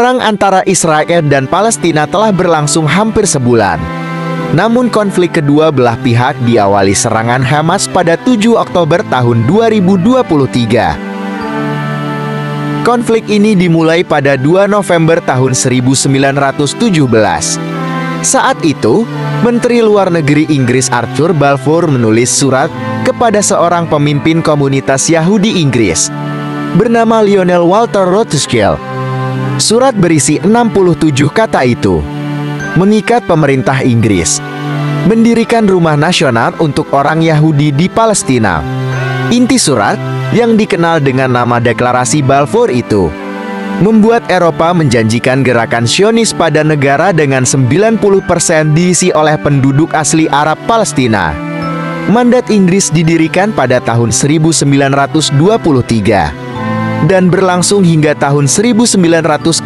Perang antara Israel dan Palestina telah berlangsung hampir sebulan. Namun konflik kedua belah pihak diawali serangan Hamas pada 7 Oktober tahun 2023. Konflik ini dimulai pada 2 November tahun 1917. Saat itu, Menteri Luar Negeri Inggris Arthur Balfour menulis surat kepada seorang pemimpin komunitas Yahudi Inggris bernama Lionel Walter Rothschild. Surat berisi 67 kata itu. Mengikat pemerintah Inggris mendirikan rumah nasional untuk orang Yahudi di Palestina. Inti surat, yang dikenal dengan nama Deklarasi Balfour itu, membuat Eropa menjanjikan gerakan Zionis pada negara dengan 90% diisi oleh penduduk asli Arab Palestina. Mandat Inggris didirikan pada tahun 1923 dan berlangsung hingga tahun 1948.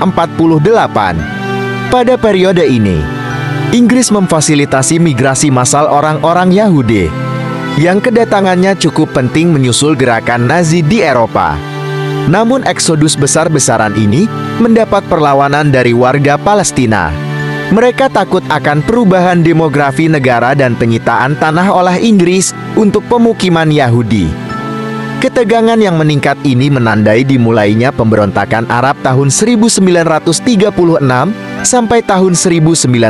Pada periode ini, Inggris memfasilitasi migrasi massal orang-orang Yahudi yang kedatangannya cukup penting menyusul gerakan Nazi di Eropa. Namun eksodus besar-besaran ini mendapat perlawanan dari warga Palestina. Mereka takut akan perubahan demografi negara dan penyitaan tanah oleh Inggris untuk pemukiman Yahudi. Ketegangan yang meningkat ini menandai dimulainya pemberontakan Arab tahun 1936 sampai tahun 1939.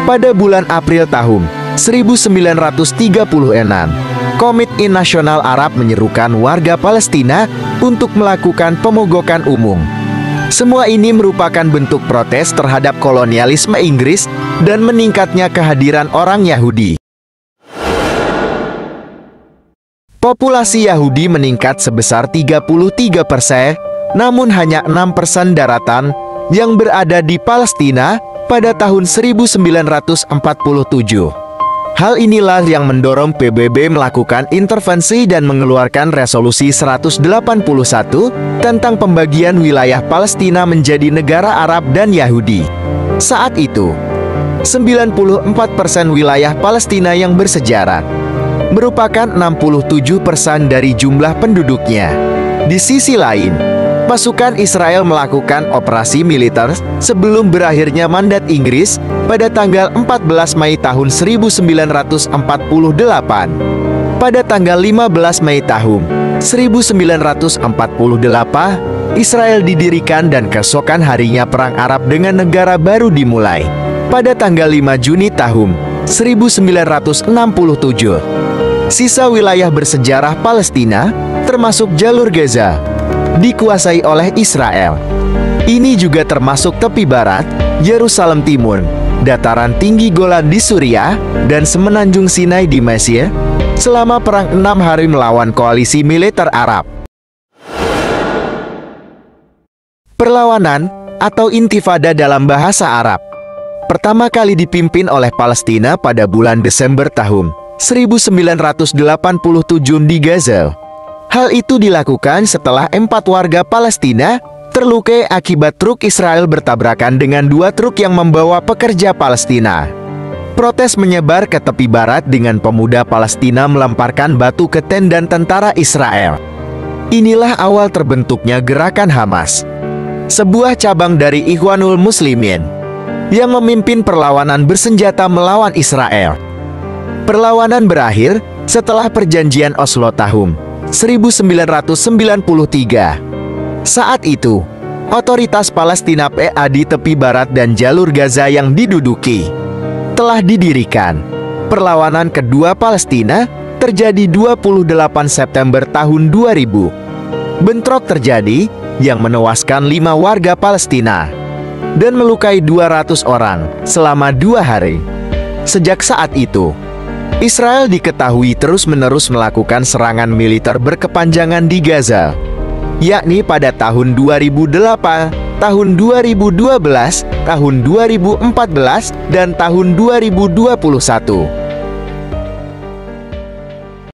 Pada bulan April tahun 1936, Komite Nasional Arab menyerukan warga Palestina untuk melakukan pemogokan umum. Semua ini merupakan bentuk protes terhadap kolonialisme Inggris dan meningkatnya kehadiran orang Yahudi. Populasi Yahudi meningkat sebesar 33%, namun hanya 6% daratan yang berada di Palestina pada tahun 1947. Hal inilah yang mendorong PBB melakukan intervensi dan mengeluarkan resolusi 181 tentang pembagian wilayah Palestina menjadi negara Arab dan Yahudi. Saat itu, 94% wilayah Palestina yang bersejarah merupakan 67% dari jumlah penduduknya. Di sisi lain, pasukan Israel melakukan operasi militer sebelum berakhirnya mandat Inggris pada tanggal 14 Mei tahun 1948. Pada tanggal 15 Mei tahun 1948, Israel didirikan dan keesokan harinya Perang Arab dengan negara baru dimulai. Pada tanggal 5 Juni tahun 1967, sisa wilayah bersejarah Palestina, termasuk jalur Gaza, dikuasai oleh Israel. Ini juga termasuk tepi barat, Yerusalem Timur, dataran tinggi Golan di Suriah, dan semenanjung Sinai di Mesir, selama perang 6 hari melawan koalisi militer Arab. Perlawanan, atau intifada dalam bahasa Arab, pertama kali dipimpin oleh Palestina pada bulan Desember tahun 1987 di Gaza. Hal itu dilakukan setelah 4 warga Palestina terluka akibat truk Israel bertabrakan dengan 2 truk yang membawa pekerja Palestina. Protes menyebar ke tepi barat dengan pemuda Palestina melemparkan batu ke tenda tentara Israel. Inilah awal terbentuknya gerakan Hamas, sebuah cabang dari Ikhwanul Muslimin yang memimpin perlawanan bersenjata melawan Israel. Perlawanan berakhir setelah perjanjian Oslo tahun 1993. Saat itu, otoritas Palestina PA di tepi barat dan jalur Gaza yang diduduki telah didirikan. Perlawanan kedua Palestina terjadi 28 September tahun 2000. Bentrok terjadi yang menewaskan 5 warga Palestina dan melukai 200 orang selama 2 hari. Sejak saat itu, Israel diketahui terus-menerus melakukan serangan militer berkepanjangan di Gaza, yakni pada tahun 2008, tahun 2012, tahun 2014, dan tahun 2021.